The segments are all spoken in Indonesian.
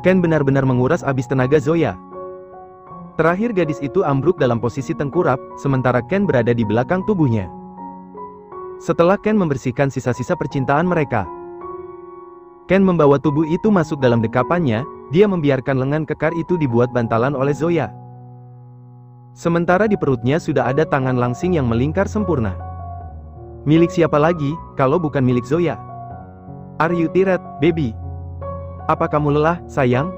Ken benar-benar menguras habis tenaga Zoya. Terakhir gadis itu ambruk dalam posisi tengkurap, sementara Ken berada di belakang tubuhnya. Setelah Ken membersihkan sisa-sisa percintaan mereka, Ken membawa tubuh itu masuk dalam dekapannya, dia membiarkan lengan kekar itu dibuat bantalan oleh Zoya. Sementara di perutnya sudah ada tangan langsing yang melingkar sempurna. Milik siapa lagi, kalau bukan milik Zoya? Are you tired, baby? Apa kamu lelah, sayang?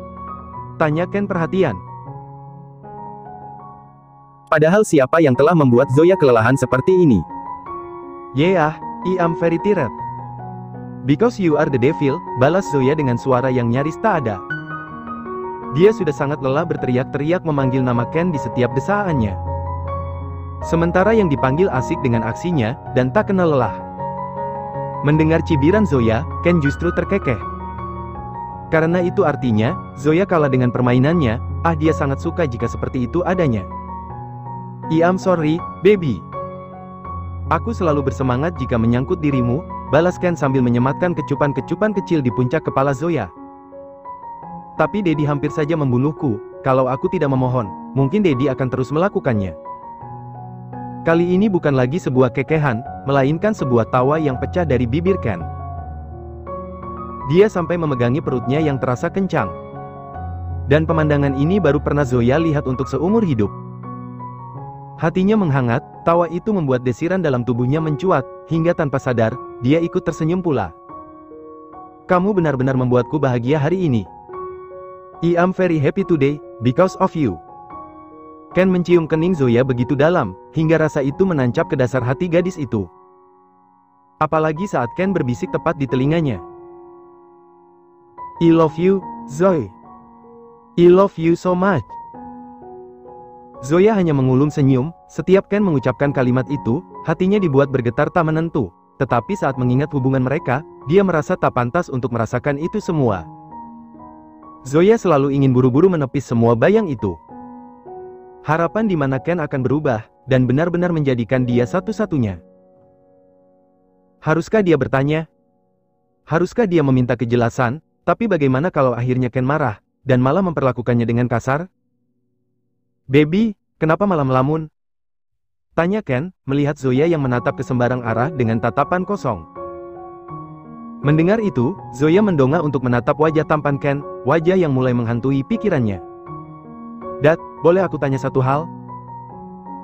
Tanya Ken perhatian. Padahal siapa yang telah membuat Zoya kelelahan seperti ini? Yeah, I am very tired. Because you are the devil, balas Zoya dengan suara yang nyaris tak ada. Dia sudah sangat lelah berteriak-teriak memanggil nama Ken di setiap desaannya. Sementara yang dipanggil asik dengan aksinya, dan tak kenal lelah. Mendengar cibiran Zoya, Ken justru terkekeh. Karena itu artinya, Zoya kalah dengan permainannya, dia sangat suka jika seperti itu adanya. I am sorry, baby. Aku selalu bersemangat jika menyangkut dirimu, balas Ken sambil menyematkan kecupan-kecupan kecil di puncak kepala Zoya. Tapi Daddy hampir saja membunuhku, kalau aku tidak memohon, mungkin Daddy akan terus melakukannya. Kali ini bukan lagi sebuah kekehan, melainkan sebuah tawa yang pecah dari bibir Ken. Dia sampai memegangi perutnya yang terasa kencang. Dan pemandangan ini baru pernah Zoya lihat untuk seumur hidup. Hatinya menghangat, tawa itu membuat desiran dalam tubuhnya mencuat, hingga tanpa sadar, dia ikut tersenyum pula. Kamu benar-benar membuatku bahagia hari ini. I am very happy today, because of you. Ken mencium kening Zoya begitu dalam, hingga rasa itu menancap ke dasar hati gadis itu. Apalagi saat Ken berbisik tepat di telinganya. I love you, Zoe. I love you so much. Zoya hanya mengulum senyum, setiap Ken mengucapkan kalimat itu, hatinya dibuat bergetar tak menentu. Tetapi saat mengingat hubungan mereka, dia merasa tak pantas untuk merasakan itu semua. Zoya selalu ingin buru-buru menepis semua bayang itu. Harapan di mana Ken akan berubah, dan benar-benar menjadikan dia satu-satunya. Haruskah dia bertanya? Haruskah dia meminta kejelasan? Tapi bagaimana kalau akhirnya Ken marah, dan malah memperlakukannya dengan kasar? Baby, kenapa malah melamun? Tanya Ken, melihat Zoya yang menatap ke sembarang arah dengan tatapan kosong. Mendengar itu, Zoya mendongak untuk menatap wajah tampan Ken, wajah yang mulai menghantui pikirannya. Dad, boleh aku tanya satu hal?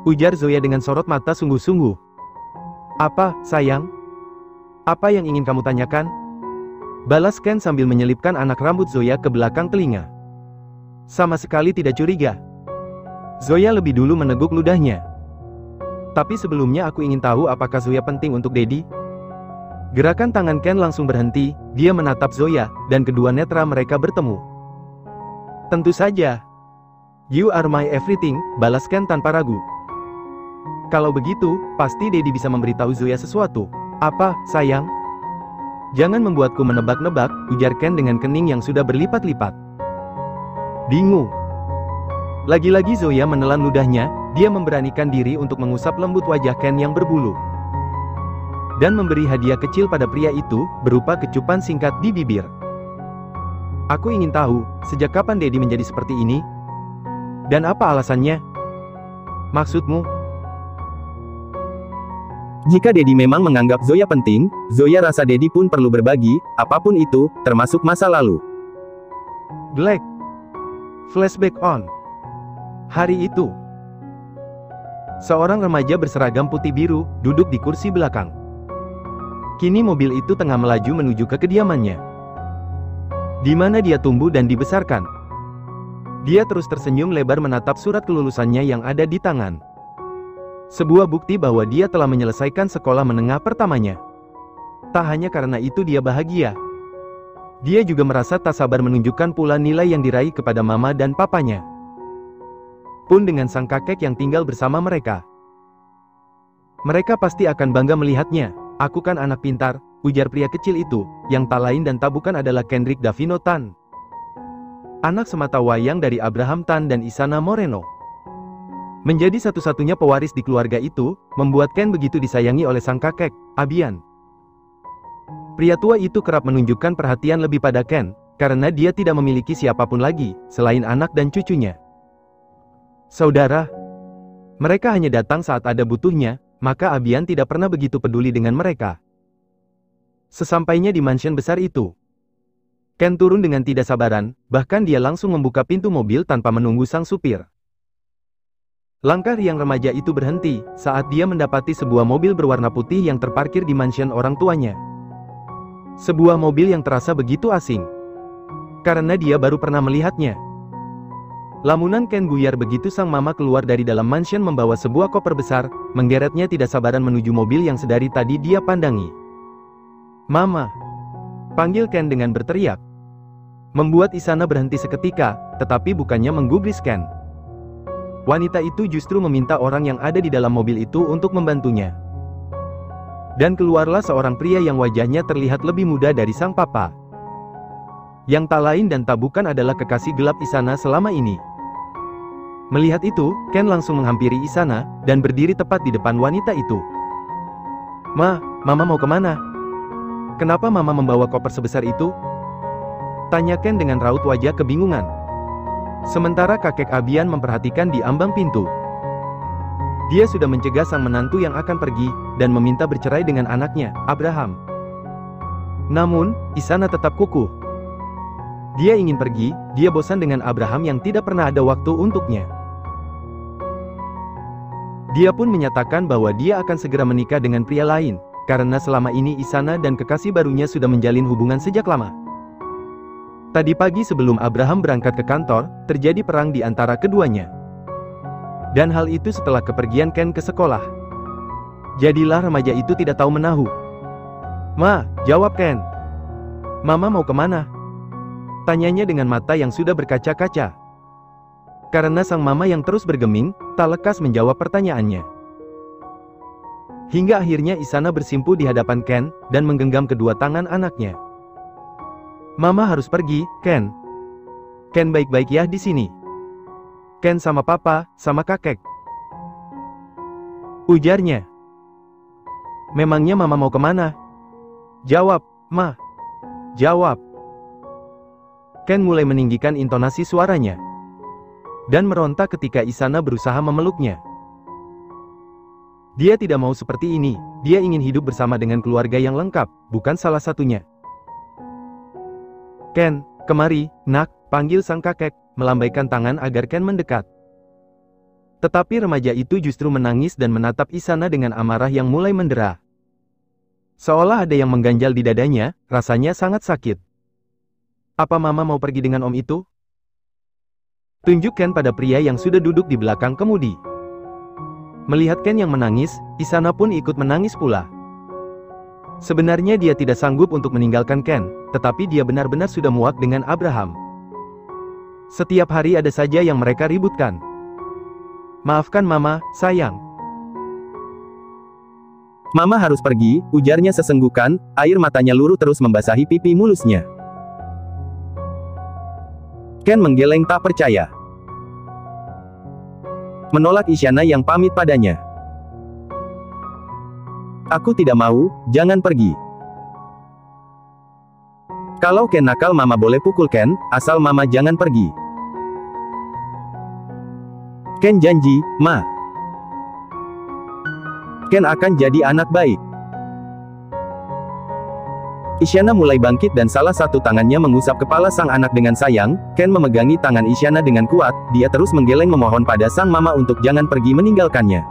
Ujar Zoya dengan sorot mata sungguh-sungguh. Apa, sayang? Apa yang ingin kamu tanyakan? Balas Ken sambil menyelipkan anak rambut Zoya ke belakang telinga. Sama sekali tidak curiga. Zoya lebih dulu meneguk ludahnya. Tapi sebelumnya aku ingin tahu apakah Zoya penting untuk Daddy? Gerakan tangan Ken langsung berhenti, dia menatap Zoya, dan kedua netra mereka bertemu. Tentu saja. You are my everything, balas Ken tanpa ragu. Kalau begitu, pasti Daddy bisa memberitahu Zoya sesuatu. Apa, sayang? Jangan membuatku menebak-nebak, ujar Ken dengan kening yang sudah berlipat-lipat. Bingung. Lagi-lagi Zoya menelan ludahnya, dia memberanikan diri untuk mengusap lembut wajah Ken yang berbulu. Dan memberi hadiah kecil pada pria itu, berupa kecupan singkat di bibir. Aku ingin tahu, sejak kapan Daddy menjadi seperti ini? Dan apa alasannya? Maksudmu? Jika Daddy memang menganggap Zoya penting, Zoya rasa Daddy pun perlu berbagi, apapun itu, termasuk masa lalu. Black. Flashback on. Hari itu, seorang remaja berseragam putih biru, duduk di kursi belakang. Kini mobil itu tengah melaju menuju ke kediamannya, di mana dia tumbuh dan dibesarkan. Dia terus tersenyum lebar menatap surat kelulusannya yang ada di tangan. Sebuah bukti bahwa dia telah menyelesaikan sekolah menengah pertamanya. Tak hanya karena itu dia bahagia. Dia juga merasa tak sabar menunjukkan pula nilai yang diraih kepada mama dan papanya. Pun dengan sang kakek yang tinggal bersama mereka. Mereka pasti akan bangga melihatnya. Aku kan anak pintar, ujar pria kecil itu, yang tak lain dan tak bukan adalah Kendrick Davino Tan. Anak semata wayang dari Abraham Tan dan Isana Moreno. Menjadi satu-satunya pewaris di keluarga itu, membuat Ken begitu disayangi oleh sang kakek, Abian. Pria tua itu kerap menunjukkan perhatian lebih pada Ken, karena dia tidak memiliki siapapun lagi, selain anak dan cucunya. Saudara, mereka hanya datang saat ada butuhnya, maka Abian tidak pernah begitu peduli dengan mereka. Sesampainya di mansion besar itu, Ken turun dengan tidak sabaran, bahkan dia langsung membuka pintu mobil tanpa menunggu sang supir. Langkah riang remaja itu berhenti, saat dia mendapati sebuah mobil berwarna putih yang terparkir di mansion orang tuanya. Sebuah mobil yang terasa begitu asing, karena dia baru pernah melihatnya. Lamunan Ken buyar begitu sang mama keluar dari dalam mansion membawa sebuah koper besar, menggeretnya tidak sabaran menuju mobil yang sedari tadi dia pandangi. "Mama!" panggil Ken dengan berteriak. Membuat Isana berhenti seketika, tetapi bukannya menggubris Ken. Wanita itu justru meminta orang yang ada di dalam mobil itu untuk membantunya. Dan keluarlah seorang pria yang wajahnya terlihat lebih muda dari sang papa. Yang tak lain dan tak bukan adalah kekasih gelap Isana selama ini. Melihat itu, Ken langsung menghampiri Isana, dan berdiri tepat di depan wanita itu. Mama mau kemana? Kenapa mama membawa koper sebesar itu?" tanya Ken dengan raut wajah kebingungan. Sementara kakek Abian memperhatikan di ambang pintu. Dia sudah mencegah sang menantu yang akan pergi, dan meminta bercerai dengan anaknya, Abraham. Namun, Isana tetap kukuh. Dia ingin pergi, dia bosan dengan Abraham yang tidak pernah ada waktu untuknya. Dia pun menyatakan bahwa dia akan segera menikah dengan pria lain, karena selama ini Isana dan kekasih barunya sudah menjalin hubungan sejak lama. Tadi pagi sebelum Abraham berangkat ke kantor, terjadi perang di antara keduanya. Dan hal itu setelah kepergian Ken ke sekolah. Jadilah remaja itu tidak tahu menahu. "Ma, jawab Ken. Mama mau kemana?" tanyanya dengan mata yang sudah berkaca-kaca. Karena sang mama yang terus bergeming, tak lekas menjawab pertanyaannya. Hingga akhirnya Isana bersimpu di hadapan Ken, dan menggenggam kedua tangan anaknya. "Mama harus pergi, Ken. Ken baik-baik ya di sini. Ken sama papa, sama kakek," ujarnya. "Memangnya mama mau kemana? Jawab, Ma. Jawab." Ken mulai meninggikan intonasi suaranya, dan meronta ketika Isana berusaha memeluknya. Dia tidak mau seperti ini, dia ingin hidup bersama dengan keluarga yang lengkap, bukan salah satunya. "Ken, kemari, nak," panggil sang kakek, melambaikan tangan agar Ken mendekat. Tetapi remaja itu justru menangis dan menatap Isana dengan amarah yang mulai mendera. Seolah ada yang mengganjal di dadanya, rasanya sangat sakit. "Apa mama mau pergi dengan om itu?" tunjukkan pada pria yang sudah duduk di belakang kemudi. Melihat Ken yang menangis, Isana pun ikut menangis pula. Sebenarnya dia tidak sanggup untuk meninggalkan Ken, tetapi dia benar-benar sudah muak dengan Abraham. Setiap hari ada saja yang mereka ributkan. "Maafkan mama, sayang. Mama harus pergi," ujarnya sesenggukan, air matanya luruh terus membasahi pipi mulusnya. Ken menggeleng tak percaya. Menolak Isyana yang pamit padanya. "Aku tidak mau, jangan pergi." Kalau Ken nakal mama boleh pukul Ken, asal mama jangan pergi. Ken janji, Ma. Ken akan jadi anak baik. Isyana mulai bangkit dan salah satu tangannya mengusap kepala sang anak dengan sayang. Ken memegangi tangan Isyana dengan kuat, dia terus menggeleng memohon pada sang mama untuk jangan pergi meninggalkannya.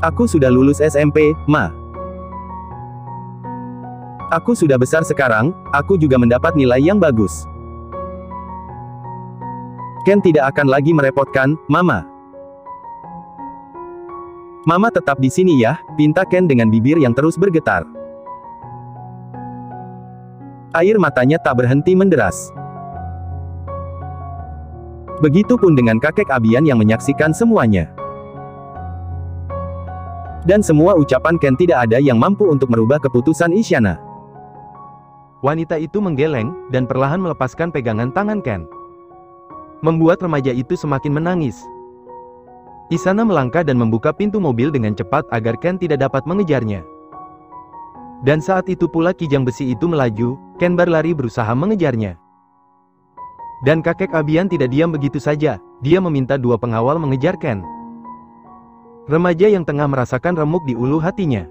"Aku sudah lulus SMP, Ma. Aku sudah besar sekarang, aku juga mendapat nilai yang bagus. Ken tidak akan lagi merepotkan, Mama. Mama tetap di sini ya," pinta Ken dengan bibir yang terus bergetar. Air matanya tak berhenti menderas. Begitupun dengan kakek Abian yang menyaksikan semuanya. Dan semua ucapan Ken tidak ada yang mampu untuk merubah keputusan Isyana. Wanita itu menggeleng, dan perlahan melepaskan pegangan tangan Ken. Membuat remaja itu semakin menangis. Isana melangkah dan membuka pintu mobil dengan cepat agar Ken tidak dapat mengejarnya. Dan saat itu pula kijang besi itu melaju, Ken berlari berusaha mengejarnya. Dan kakek Abian tidak diam begitu saja, dia meminta dua pengawal mengejar Ken. Remaja yang tengah merasakan remuk di ulu hatinya.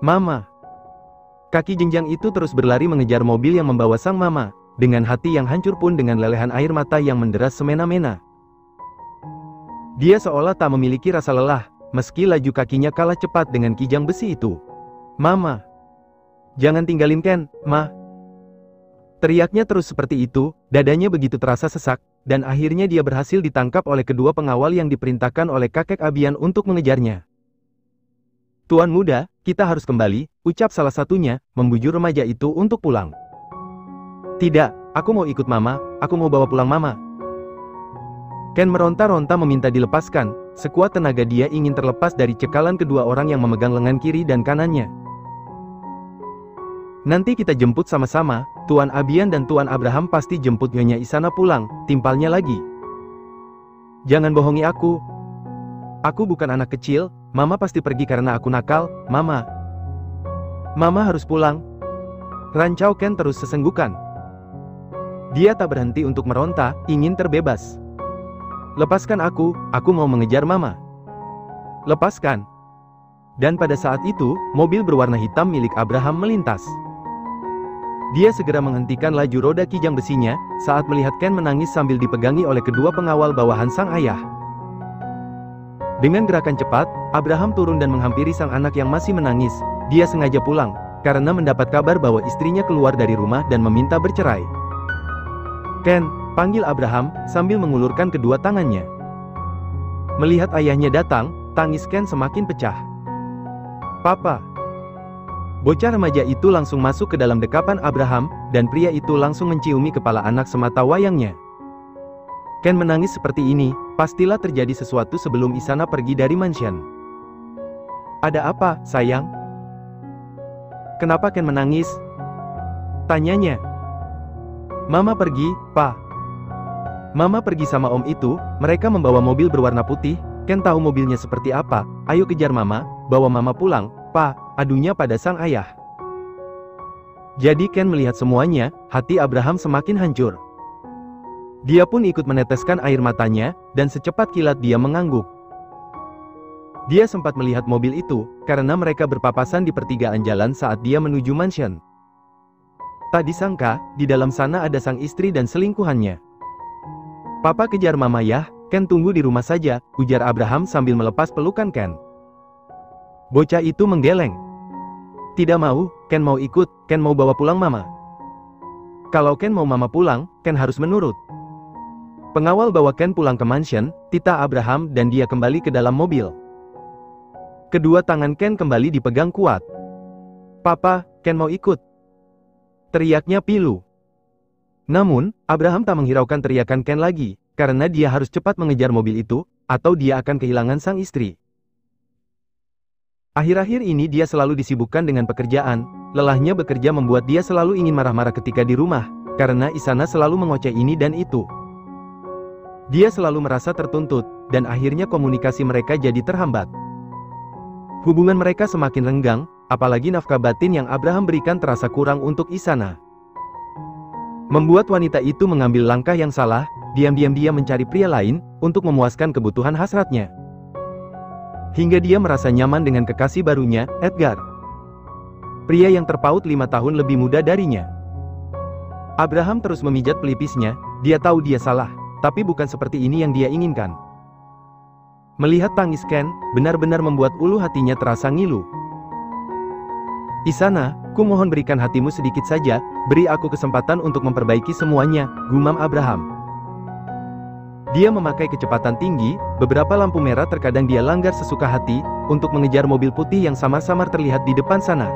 Mama. Kaki jenjang itu terus berlari mengejar mobil yang membawa sang mama, dengan hati yang hancur pun dengan lelehan air mata yang menderas semena-mena. Dia seolah tak memiliki rasa lelah, meski laju kakinya kalah cepat dengan kijang besi itu. Mama. Jangan tinggalin Ken, Ma. Teriaknya terus seperti itu, dadanya begitu terasa sesak, dan akhirnya dia berhasil ditangkap oleh kedua pengawal yang diperintahkan oleh kakek Abian untuk mengejarnya. Tuan muda, kita harus kembali, ucap salah satunya, membujuk remaja itu untuk pulang. Tidak, aku mau ikut Mama, aku mau bawa pulang Mama. Ken meronta-ronta meminta dilepaskan, sekuat tenaga dia ingin terlepas dari cekalan kedua orang yang memegang lengan kiri dan kanannya. Nanti kita jemput sama-sama, Tuan Abian dan Tuan Abraham pasti jemput Nyonya Isana pulang, timpalnya lagi. Jangan bohongi aku. Aku bukan anak kecil, Mama pasti pergi karena aku nakal, Mama. Mama harus pulang. Rancau Ken terus sesenggukan. Dia tak berhenti untuk meronta, ingin terbebas. Lepaskan aku mau mengejar Mama. Lepaskan. Dan pada saat itu, mobil berwarna hitam milik Abraham melintas. Dia segera menghentikan laju roda kijang besinya, saat melihat Ken menangis sambil dipegangi oleh kedua pengawal bawahan sang ayah. Dengan gerakan cepat, Abraham turun dan menghampiri sang anak yang masih menangis. Dia sengaja pulang, karena mendapat kabar bahwa istrinya keluar dari rumah dan meminta bercerai. Ken, panggil Abraham, sambil mengulurkan kedua tangannya. Melihat ayahnya datang, tangis Ken semakin pecah. Papa. Bocah remaja itu langsung masuk ke dalam dekapan Abraham, dan pria itu langsung menciumi kepala anak semata wayangnya. Ken menangis seperti ini, pastilah terjadi sesuatu sebelum Isana pergi dari mansion. Ada apa, sayang? Kenapa Ken menangis? Tanyanya. Mama pergi, Pa. Mama pergi sama om itu, mereka membawa mobil berwarna putih, Ken tahu mobilnya seperti apa, ayo kejar Mama, bawa Mama pulang, Pa, adunya pada sang ayah. Jadi Ken melihat semuanya, hati Abraham semakin hancur. Dia pun ikut meneteskan air matanya, dan secepat kilat dia mengangguk. Dia sempat melihat mobil itu, karena mereka berpapasan di pertigaan jalan saat dia menuju mansion. Tak disangka, di dalam sana ada sang istri dan selingkuhannya. Papa kejar Mama ya, Ken tunggu di rumah saja, ujar Abraham sambil melepas pelukan Ken. Bocah itu menggeleng. Tidak mau, Ken mau ikut, Ken mau bawa pulang Mama. Kalau Ken mau Mama pulang, Ken harus menurut. Pengawal bawa Ken pulang ke mansion, titah Abraham dan dia kembali ke dalam mobil. Kedua tangan Ken kembali dipegang kuat. Papa, Ken mau ikut. Teriaknya pilu. Namun, Abraham tak menghiraukan teriakan Ken lagi, karena dia harus cepat mengejar mobil itu, atau dia akan kehilangan sang istri. Akhir-akhir ini dia selalu disibukkan dengan pekerjaan, lelahnya bekerja membuat dia selalu ingin marah-marah ketika di rumah, karena Isana selalu mengoceh ini dan itu. Dia selalu merasa tertuntut, dan akhirnya komunikasi mereka jadi terhambat. Hubungan mereka semakin renggang, apalagi nafkah batin yang Abraham berikan terasa kurang untuk Isana. Membuat wanita itu mengambil langkah yang salah, diam-diam dia mencari pria lain, untuk memuaskan kebutuhan hasratnya. Hingga dia merasa nyaman dengan kekasih barunya, Edgar. Pria yang terpaut 5 tahun lebih muda darinya. Abraham terus memijat pelipisnya, dia tahu dia salah, tapi bukan seperti ini yang dia inginkan. Melihat tangis Ken, benar-benar membuat ulu hatinya terasa ngilu. Isana, ku mohon berikan hatimu sedikit saja, beri aku kesempatan untuk memperbaiki semuanya, gumam Abraham. Dia memakai kecepatan tinggi, beberapa lampu merah terkadang dia langgar sesuka hati, untuk mengejar mobil putih yang samar-samar terlihat di depan sana.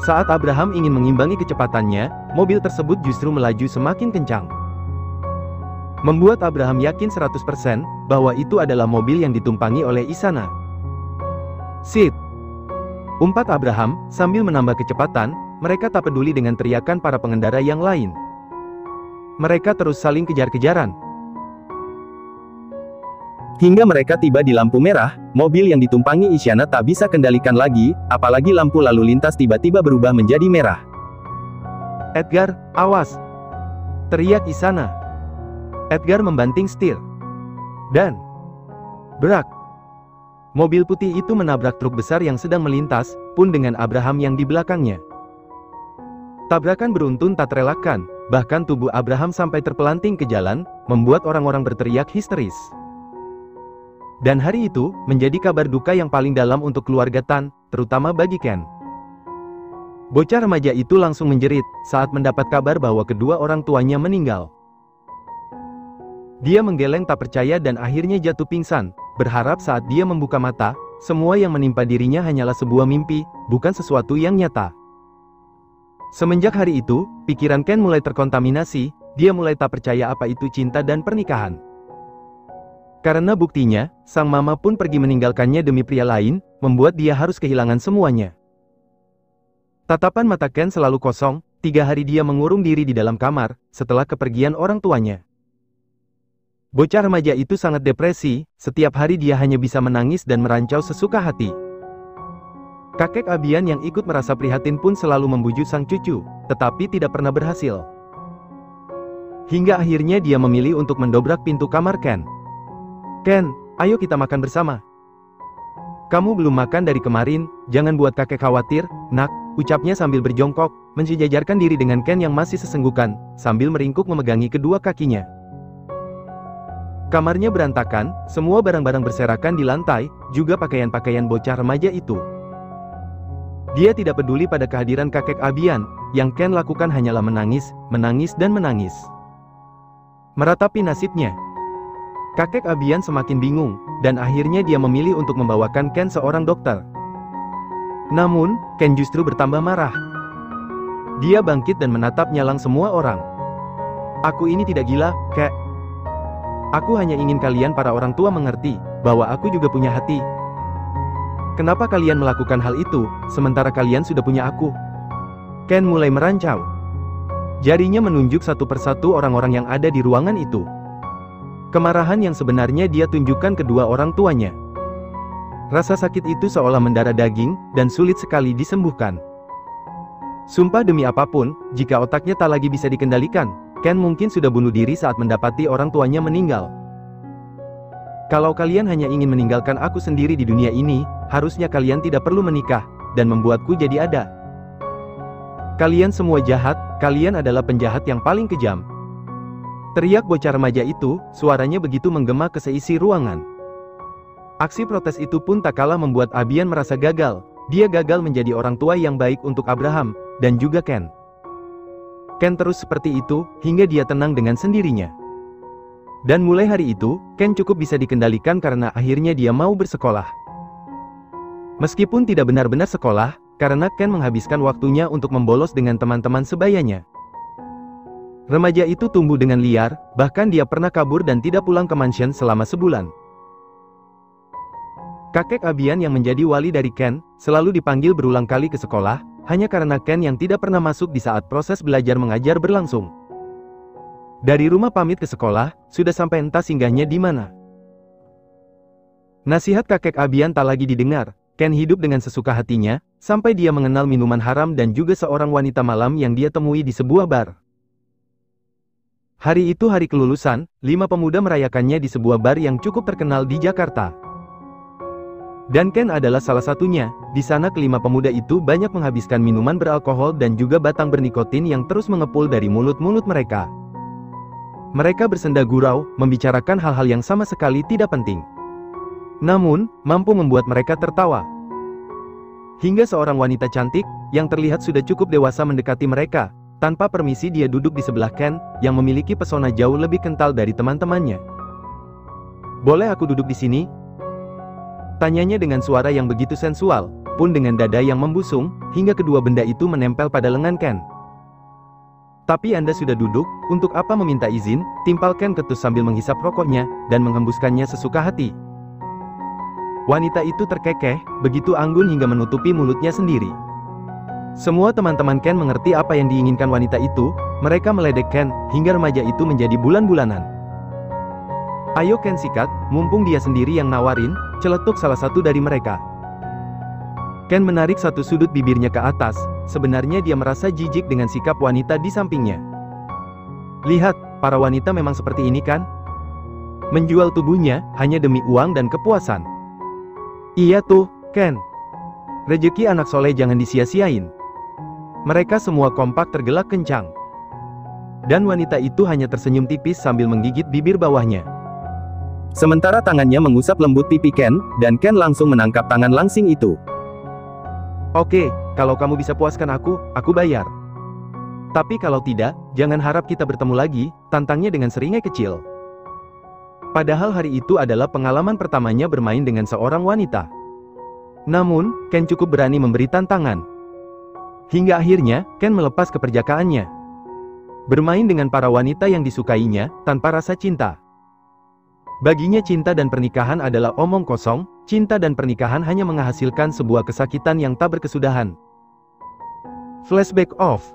Saat Abraham ingin mengimbangi kecepatannya, mobil tersebut justru melaju semakin kencang. Membuat Abraham yakin 100%, bahwa itu adalah mobil yang ditumpangi oleh Isana. Sit! Umpat Abraham, sambil menambah kecepatan, mereka tak peduli dengan teriakan para pengendara yang lain. Mereka terus saling kejar-kejaran. Hingga mereka tiba di lampu merah, mobil yang ditumpangi Isyana tak bisa kendalikan lagi, apalagi lampu lalu lintas tiba-tiba berubah menjadi merah. "Edgar, awas!" teriak Isana. Edgar membanting setir. Dan brak! Mobil putih itu menabrak truk besar yang sedang melintas, pun dengan Abraham yang di belakangnya. Tabrakan beruntun tak terelakkan, bahkan tubuh Abraham sampai terpelanting ke jalan, membuat orang-orang berteriak histeris. Dan hari itu, menjadi kabar duka yang paling dalam untuk keluarga Tan, terutama bagi Ken. Bocah remaja itu langsung menjerit, saat mendapat kabar bahwa kedua orang tuanya meninggal. Dia menggeleng tak percaya dan akhirnya jatuh pingsan, berharap saat dia membuka mata, semua yang menimpa dirinya hanyalah sebuah mimpi, bukan sesuatu yang nyata. Semenjak hari itu, pikiran Ken mulai terkontaminasi, dia mulai tak percaya apa itu cinta dan pernikahan. Karena buktinya, sang mama pun pergi meninggalkannya demi pria lain, membuat dia harus kehilangan semuanya. Tatapan mata Ken selalu kosong, 3 hari dia mengurung diri di dalam kamar, setelah kepergian orang tuanya. Bocah remaja itu sangat depresi, setiap hari dia hanya bisa menangis dan merancau sesuka hati. Kakek Abian yang ikut merasa prihatin pun selalu membujuk sang cucu, tetapi tidak pernah berhasil. Hingga akhirnya dia memilih untuk mendobrak pintu kamar Ken. "Ken, ayo kita makan bersama. Kamu belum makan dari kemarin, jangan buat kakek khawatir, nak," ucapnya sambil berjongkok, mensejajarkan diri dengan Ken yang masih sesenggukan, sambil meringkuk memegangi kedua kakinya. Kamarnya berantakan, semua barang-barang berserakan di lantai, juga pakaian-pakaian bocah remaja itu. Dia tidak peduli pada kehadiran kakek Abian, yang Ken lakukan hanyalah menangis, menangis dan menangis. Meratapi nasibnya. Kakek Abian semakin bingung, dan akhirnya dia memilih untuk membawakan Ken seorang dokter. Namun, Ken justru bertambah marah. Dia bangkit dan menatap nyalang semua orang. "Aku ini tidak gila, Kek. Aku hanya ingin kalian para orang tua mengerti, bahwa aku juga punya hati. Kenapa kalian melakukan hal itu, sementara kalian sudah punya aku?" Ken mulai merancau. Jarinya menunjuk satu persatu orang-orang yang ada di ruangan itu. Kemarahan yang sebenarnya dia tunjukkan kedua orang tuanya. Rasa sakit itu seolah mendarah daging, dan sulit sekali disembuhkan. Sumpah demi apapun, jika otaknya tak lagi bisa dikendalikan, Ken mungkin sudah bunuh diri saat mendapati orang tuanya meninggal. "Kalau kalian hanya ingin meninggalkan aku sendiri di dunia ini, harusnya kalian tidak perlu menikah, dan membuatku jadi ada. Kalian semua jahat, kalian adalah penjahat yang paling kejam." Teriak bocah remaja itu, suaranya begitu menggema ke seisi ruangan. Aksi protes itu pun tak kalah membuat Abian merasa gagal. Dia gagal menjadi orang tua yang baik untuk Abraham, dan juga Ken. Ken terus seperti itu, hingga dia tenang dengan sendirinya. Dan mulai hari itu, Ken cukup bisa dikendalikan karena akhirnya dia mau bersekolah. Meskipun tidak benar-benar sekolah, karena Ken menghabiskan waktunya untuk membolos dengan teman-teman sebayanya. Remaja itu tumbuh dengan liar, bahkan dia pernah kabur dan tidak pulang ke mansion selama sebulan. Kakek Abian yang menjadi wali dari Ken, selalu dipanggil berulang kali ke sekolah, hanya karena Ken yang tidak pernah masuk di saat proses belajar mengajar berlangsung. Dari rumah pamit ke sekolah, sudah sampai entah singgahnya di mana. Nasihat kakek Abian tak lagi didengar, Ken hidup dengan sesuka hatinya, sampai dia mengenal minuman haram dan juga seorang wanita malam yang dia temui di sebuah bar. Hari itu hari kelulusan, 5 pemuda merayakannya di sebuah bar yang cukup terkenal di Jakarta. Dan Ken adalah salah satunya. Di sana kelima pemuda itu banyak menghabiskan minuman beralkohol dan juga batang bernikotin yang terus mengepul dari mulut-mulut mereka. Mereka bersenda gurau, membicarakan hal-hal yang sama sekali tidak penting. Namun, mampu membuat mereka tertawa. Hingga seorang wanita cantik, yang terlihat sudah cukup dewasa mendekati mereka. Tanpa permisi dia duduk di sebelah Ken, yang memiliki pesona jauh lebih kental dari teman-temannya. "Boleh aku duduk di sini?" Tanyanya dengan suara yang begitu sensual, pun dengan dada yang membusung, hingga kedua benda itu menempel pada lengan Ken. "Tapi Anda sudah duduk, untuk apa meminta izin?" timpal Ken ketus sambil menghisap rokoknya, dan menghembuskannya sesuka hati. Wanita itu terkekeh, begitu anggun hingga menutupi mulutnya sendiri. Semua teman-teman Ken mengerti apa yang diinginkan wanita itu, mereka meledek Ken, hingga remaja itu menjadi bulan-bulanan. Ayo Ken sikat, mumpung dia sendiri yang nawarin, celetuk salah satu dari mereka. Ken menarik satu sudut bibirnya ke atas, sebenarnya dia merasa jijik dengan sikap wanita di sampingnya. Lihat, para wanita memang seperti ini kan? Menjual tubuhnya, hanya demi uang dan kepuasan. Iya tuh, Ken. Rezeki anak soleh jangan disia-siain. Mereka semua kompak tergelak kencang. Dan wanita itu hanya tersenyum tipis sambil menggigit bibir bawahnya. Sementara tangannya mengusap lembut pipi Ken, dan Ken langsung menangkap tangan langsing itu. Oke, kalau kamu bisa puaskan aku bayar. Tapi kalau tidak, jangan harap kita bertemu lagi, tantangnya dengan seringai kecil. Padahal hari itu adalah pengalaman pertamanya bermain dengan seorang wanita. Namun, Ken cukup berani memberi tantangan. Hingga akhirnya, Ken melepas keperjakaannya. Bermain dengan para wanita yang disukainya, tanpa rasa cinta. Baginya cinta dan pernikahan adalah omong kosong, cinta dan pernikahan hanya menghasilkan sebuah kesakitan yang tak berkesudahan. Flashback off.